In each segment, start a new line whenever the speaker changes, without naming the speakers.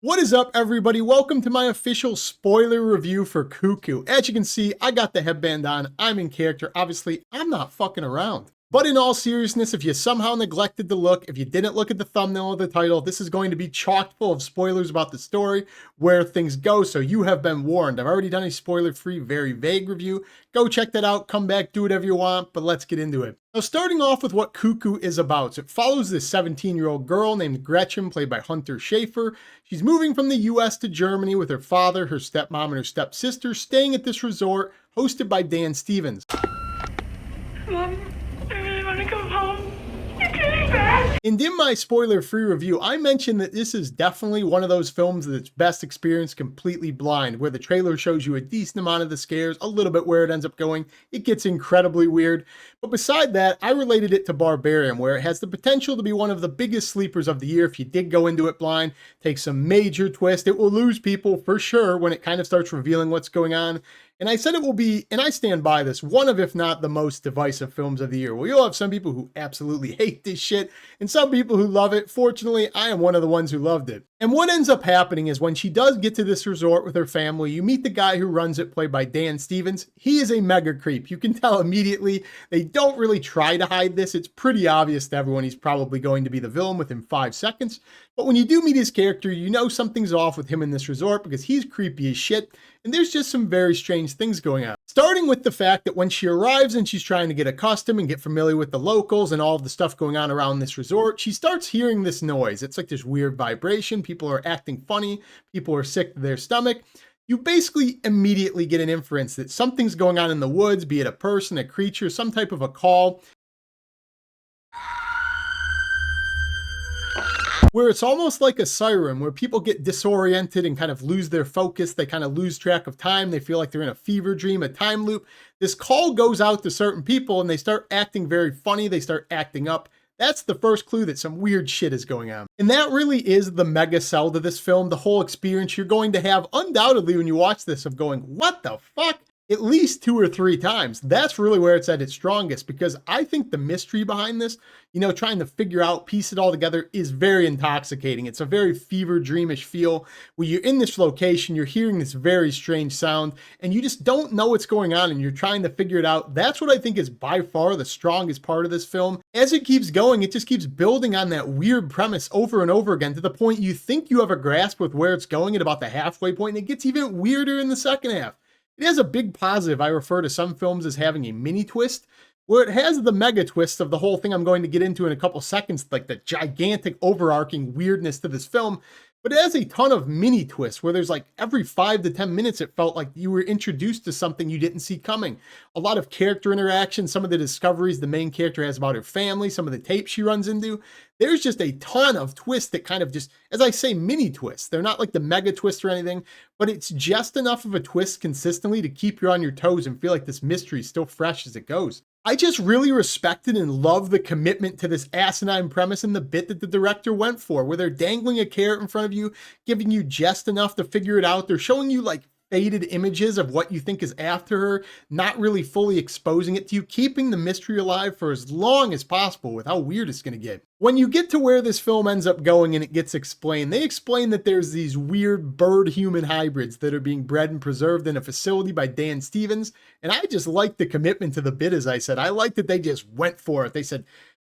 What is up, everybody? Welcome to my official spoiler review for Cuckoo. As you can see, I got the headband on. I'm in character. Obviously, I'm not fucking around. But in all seriousness, if you somehow neglected to look, if you didn't look at the thumbnail of the title, this is going to be chock full of spoilers about the story, where things go, so you have been warned. I've already done a spoiler-free, very vague review. Go check that out, come back, do whatever you want, but let's get into it. Now, starting off with what Cuckoo is about. So it follows this 17-year-old girl named Gretchen, played by Hunter Schafer. She's moving from the US to Germany with her father, her stepmom, and her stepsister, staying at this resort hosted by Dan Stevens.
Mom, I really want to go home. You're getting back.
And in my spoiler-free review, I mentioned that this is definitely one of those films that's best experienced completely blind, where the trailer shows you a decent amount of the scares, a little bit where it ends up going. It gets incredibly weird. But beside that, I related it to Barbarian, where it has the potential to be one of the biggest sleepers of the year if you did go into it blind. Take some major twist. It will lose people for sure when it kind of starts revealing what's going on. And I said it will be, and I stand by this, one of, if not the most divisive films of the year. Well, you'll have some people who absolutely hate this shit, and some people who love it. Fortunately, I am one of the ones who loved it. And what ends up happening is when she does get to this resort with her family, you meet the guy who runs it, played by Dan Stevens. He is a mega creep. You can tell immediately. They don't really try to hide this. It's pretty obvious to everyone he's probably going to be the villain within 5 seconds. But when you do meet his character, you know something's off with him in this resort because he's creepy as shit. And there's just some very strange things going on. Starting with the fact that when she arrives and she's trying to get accustomed and get familiar with the locals and all of the stuff going on around this resort, she starts hearing this noise. It's like this weird vibration. People are acting funny. People are sick to their stomach. You basically immediately get an inference that something's going on in the woods, be it a person, a creature, some type of a call, where it's almost like a siren, where people get disoriented and kind of lose their focus. They kind of lose track of time. They feel like they're in a fever dream, a time loop. This call goes out to certain people and they start acting very funny. They start acting up. That's the first clue that some weird shit is going on. And that really is the mega sell to this film. The whole experience you're going to have undoubtedly when you watch this of going, what the fuck? At least 2 or 3 times. That's really where it's at its strongest, because I think the mystery behind this, trying to figure out, piece it all together, is very intoxicating. It's a very fever dreamish feel where you're in this location, you're hearing this very strange sound, and you just don't know what's going on and you're trying to figure it out. That's what I think is by far the strongest part of this film. As it keeps going, it just keeps building on that weird premise over and over again to the point you think you have a grasp with where it's going at about the halfway point, and it gets even weirder in the second half. It has a big positive. I refer to some films as having a mini twist, where it has the mega twist of the whole thing I'm going to get into in a couple seconds, like the gigantic overarching weirdness to this film. But it has a ton of mini twists where there's like every 5 to 10 minutes, it felt like you were introduced to something you didn't see coming. A lot of character interaction, some of the discoveries the main character has about her family, some of the tapes she runs into. There's just a ton of twists that kind of just, as I say, mini twists. They're not like the mega twist or anything, but it's just enough of a twist consistently to keep you on your toes and feel like this mystery is still fresh as it goes. I just really respected and love the commitment to this asinine premise and the bit that the director went for, where they're dangling a carrot in front of you, giving you just enough to figure it out. They're showing you like faded images of what you think is after her, not really fully exposing it to you, keeping the mystery alive for as long as possible with how weird it's going to get. When you get to where this film ends up going and it gets explained, they explain that there's these weird bird-human hybrids that are being bred and preserved in a facility by Dan Stevens, and I just like the commitment to the bit, as I said. I like that they just went for it. They said,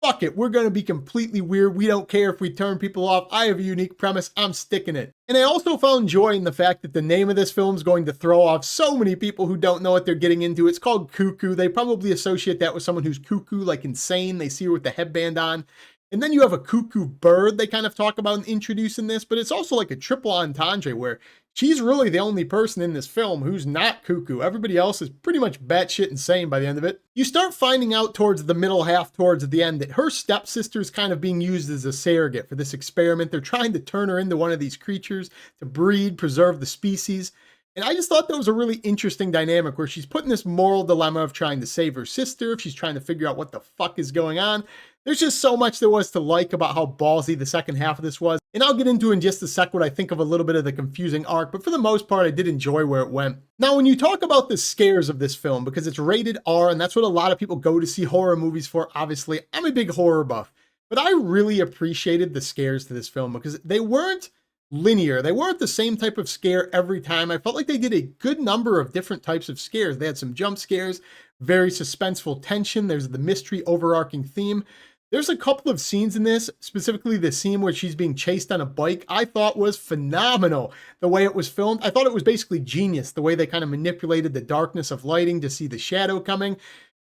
fuck it, we're going to be completely weird. We don't care if we turn people off. I have a unique premise. I'm sticking it. And I also found joy in the fact that the name of this film is going to throw off so many people who don't know what they're getting into. It's called Cuckoo. They probably associate that with someone who's cuckoo, like insane. They see her with the headband on. And then you have a cuckoo bird they kind of talk about and introduce in this, but it's also like a triple entendre where she's really the only person in this film who's not cuckoo. Everybody else is pretty much batshit insane by the end of it. You start finding out towards the middle half, towards the end, that her stepsister is kind of being used as a surrogate for this experiment. They're trying to turn her into one of these creatures to breed, preserve the species. And I just thought that was a really interesting dynamic where she's put in this moral dilemma of trying to save her sister, if she's trying to figure out what the fuck is going on. There's just so much there was to like about how ballsy the second half of this was. And I'll get into in just a sec what I think of a little bit of the confusing arc, but for the most part, I did enjoy where it went. Now, when you talk about the scares of this film, because it's rated R, and that's what a lot of people go to see horror movies for, obviously, I'm a big horror buff. But I really appreciated the scares to this film because they weren't linear. They weren't the same type of scare every time. I felt like they did a good number of different types of scares. They had some jump scares, very suspenseful tension. There's the mystery overarching theme. There's a couple of scenes in this, specifically the scene where she's being chased on a bike, I thought was phenomenal. The way it was filmed, I thought it was basically genius, the way they kind of manipulated the darkness of lighting to see the shadow coming.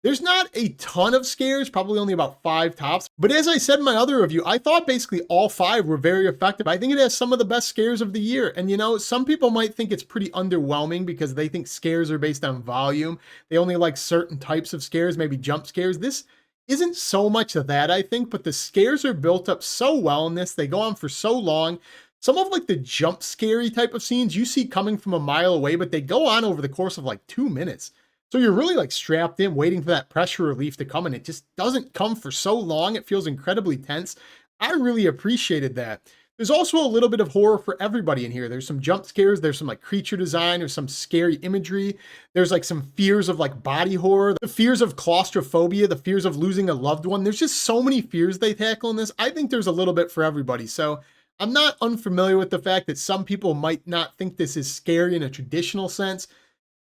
There's not a ton of scares, probably only about 5 tops. But as I said in my other review, I thought basically all 5 were very effective. I think it has some of the best scares of the year. And you know, some people might think it's pretty underwhelming because they think scares are based on volume. They only like certain types of scares, maybe jump scares. This isn't so much of that, I think, but the scares are built up so well in this. They go on for so long. Some of like the jump scary type of scenes you see coming from a mile away, but they go on over the course of like 2 minutes. So you're really like strapped in waiting for that pressure relief to come, and it just doesn't come for so long. It feels incredibly tense. I really appreciated that. There's also a little bit of horror for everybody in here. There's some jump scares, there's some like creature design, there's some scary imagery. There's like some fears of like body horror, the fears of claustrophobia, the fears of losing a loved one. There's just so many fears they tackle in this. I think there's a little bit for everybody. So I'm not unfamiliar with the fact that some people might not think this is scary in a traditional sense.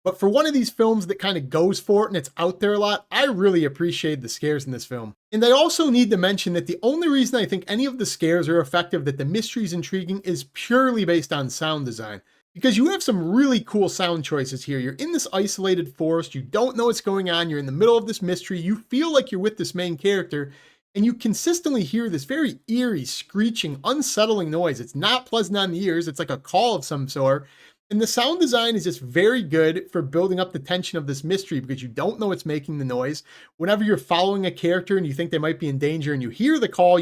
But for one of these films that kind of goes for it and it's out there a lot, I really appreciate the scares in this film. And I also need to mention that the only reason I think any of the scares are effective, that the mystery is intriguing, is purely based on sound design. Because you have some really cool sound choices here. You're in this isolated forest, you don't know what's going on, you're in the middle of this mystery, you feel like you're with this main character, and you consistently hear this very eerie, screeching, unsettling noise. It's not pleasant on the ears, it's like a call of some sort. And the sound design is just very good for building up the tension of this mystery because you don't know what's making the noise. Whenever you're following a character and you think they might be in danger and you hear the call,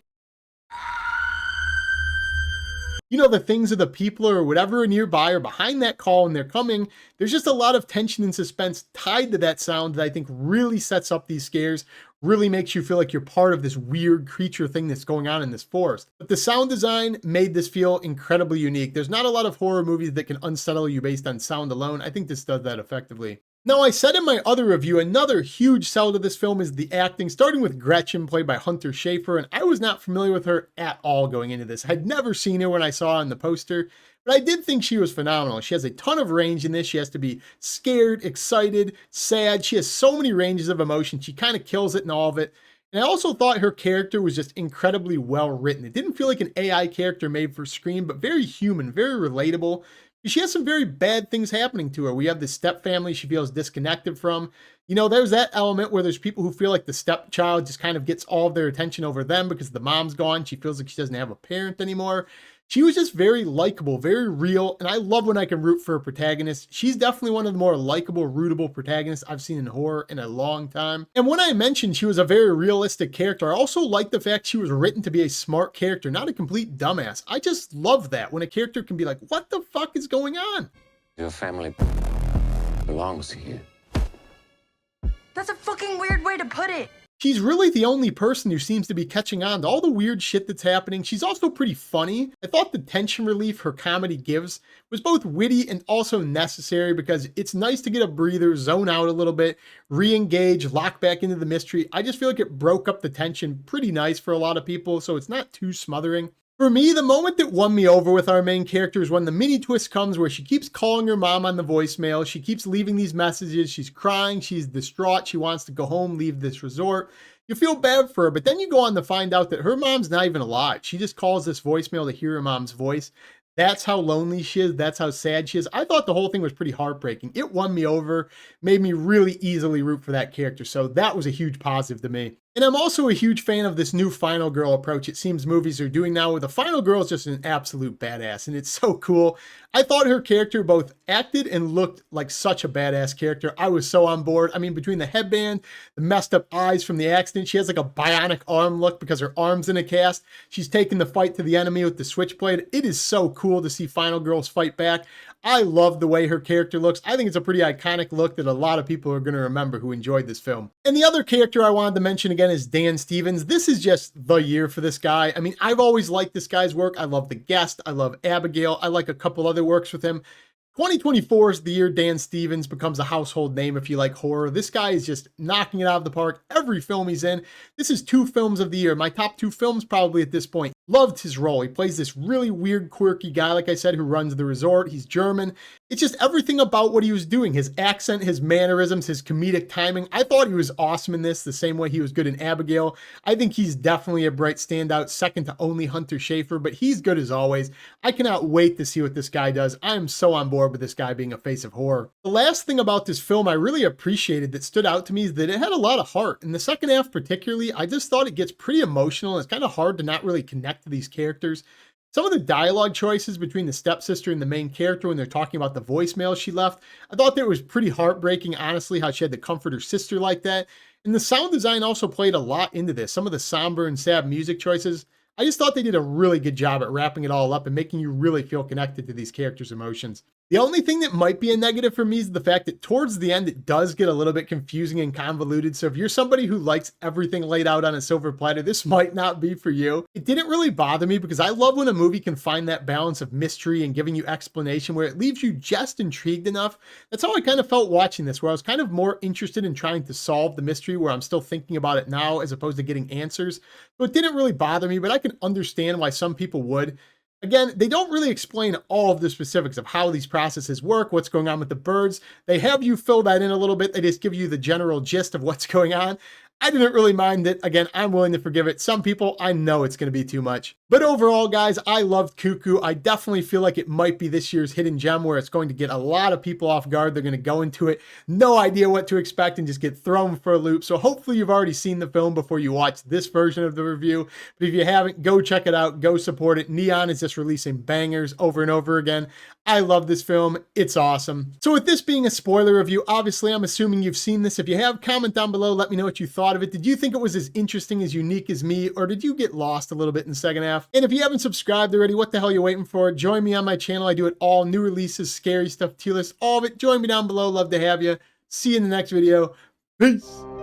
you know, the things of the people or whatever are nearby or behind that call and they're coming. There's just a lot of tension and suspense tied to that sound that I think really sets up these scares, really makes you feel like you're part of this weird creature thing that's going on in this forest. But the sound design made this feel incredibly unique. There's not a lot of horror movies that can unsettle you based on sound alone. I think this does that effectively. Now, I said in my other review, another huge sell to this film is the acting, starting with Gretchen, played by Hunter Schafer, and I was not familiar with her at all going into this. I had never seen her when I saw her on the poster, but I did think she was phenomenal. She has a ton of range in this. She has to be scared, excited, sad. She has so many ranges of emotion. She kind of kills it in all of it. And I also thought her character was just incredibly well written. It didn't feel like an AI character made for screen, but very human, very relatable. She has some very bad things happening to her. We have the step family she feels disconnected from. You know, there's that element where there's people who feel like the stepchild just kind of gets all of their attention over them because the mom's gone. She feels like she doesn't have a parent anymore. She was just very likable, very real, and I love when I can root for a protagonist. She's definitely one of the more likable, rootable protagonists I've seen in horror in a long time. And when I mentioned she was a very realistic character, I also like the fact she was written to be a smart character, not a complete dumbass. I just love that, when a character can be like, what the fuck is going on?
Your family belongs here.
That's a fucking weird way to put it.
She's really the only person who seems to be catching on to all the weird shit that's happening. She's also pretty funny. I thought the tension relief her comedy gives was both witty and also necessary because it's nice to get a breather, zone out a little bit, re-engage, lock back into the mystery. I just feel like it broke up the tension pretty nice for a lot of people, so it's not too smothering. For me, the moment that won me over with our main character is when the mini twist comes where she keeps calling her mom on the voicemail. She keeps leaving these messages. She's crying. She's distraught. She wants to go home, leave this resort. You feel bad for her, but then you go on to find out that her mom's not even alive. She just calls this voicemail to hear her mom's voice. That's how lonely she is. That's how sad she is. I thought the whole thing was pretty heartbreaking. It won me over, made me really easily root for that character. So that was a huge positive to me. And I'm also a huge fan of this new Final Girl approach it seems movies are doing now, where the Final Girl is just an absolute badass, and it's so cool. I thought her character both acted and looked like such a badass character. I was so on board. I mean, between the headband, the messed up eyes from the accident, she has like a bionic arm look because her arm's in a cast. She's taking the fight to the enemy with the switchblade. It is so cool to see Final Girls fight back. I love the way her character looks. I think it's a pretty iconic look that a lot of people are going to remember who enjoyed this film. And the other character I wanted to mention again is Dan Stevens. This is just the year for this guy. I mean, I've always liked this guy's work. I love The Guest. I love Abigail. I like a couple other works with him. 2024 is the year Dan Stevens becomes a household name if you like horror. This guy is just knocking it out of the park every film he's in. This is 2 films of the year. My top 2 films probably at this point. Loved his role. He plays this really weird, quirky guy, like I said, who runs the resort. He's German. It's just everything about what he was doing. His accent, his mannerisms, his comedic timing. I thought he was awesome in this, the same way he was good in Abigail. I think he's definitely a bright standout, second to only Hunter Schafer, but he's good as always. I cannot wait to see what this guy does. I am so on board with this guy being a face of horror. The last thing about this film I really appreciated that stood out to me is that it had a lot of heart. In the second half particularly, I just thought it gets pretty emotional. It's kind of hard to not really connect to these characters. Some of the dialogue choices between the stepsister and the main character when they're talking about the voicemail she left, I thought that was pretty heartbreaking, honestly, how she had to comfort her sister like that. And the sound design also played a lot into this. Some of the somber and sad music choices, I just thought they did a really good job at wrapping it all up and making you really feel connected to these characters' emotions. The only thing that might be a negative for me is the fact that towards the end, it does get a little bit confusing and convoluted. So if you're somebody who likes everything laid out on a silver platter, this might not be for you. It didn't really bother me because I love when a movie can find that balance of mystery and giving you explanation where it leaves you just intrigued enough. That's how I kind of felt watching this, where I was kind of more interested in trying to solve the mystery where I'm still thinking about it now as opposed to getting answers. So it didn't really bother me, but I can understand why some people would. Again, they don't really explain all of the specifics of how these processes work, what's going on with the birds. They have you fill that in a little bit. They just give you the general gist of what's going on. I didn't really mind it. Again, I'm willing to forgive it. Some people, I know it's going to be too much. But overall, guys, I loved Cuckoo. I definitely feel like it might be this year's hidden gem where it's going to get a lot of people off guard. They're going to go into it, no idea what to expect, and just get thrown for a loop. So hopefully you've already seen the film before you watch this version of the review. But if you haven't, go check it out. Go support it. Neon is just releasing bangers over and over again. I love this film. It's awesome. So with this being a spoiler review, obviously I'm assuming you've seen this. If you have, comment down below. Let me know what you thought of it. Did you think it was as interesting, as unique as me, or did you get lost a little bit in the second half? And if you haven't subscribed already, what the hell are you waiting for? Join me on my channel. I do it all. New releases, scary stuff, tier list, all of it. Join me down below. Love to have you. See you in the next video. Peace.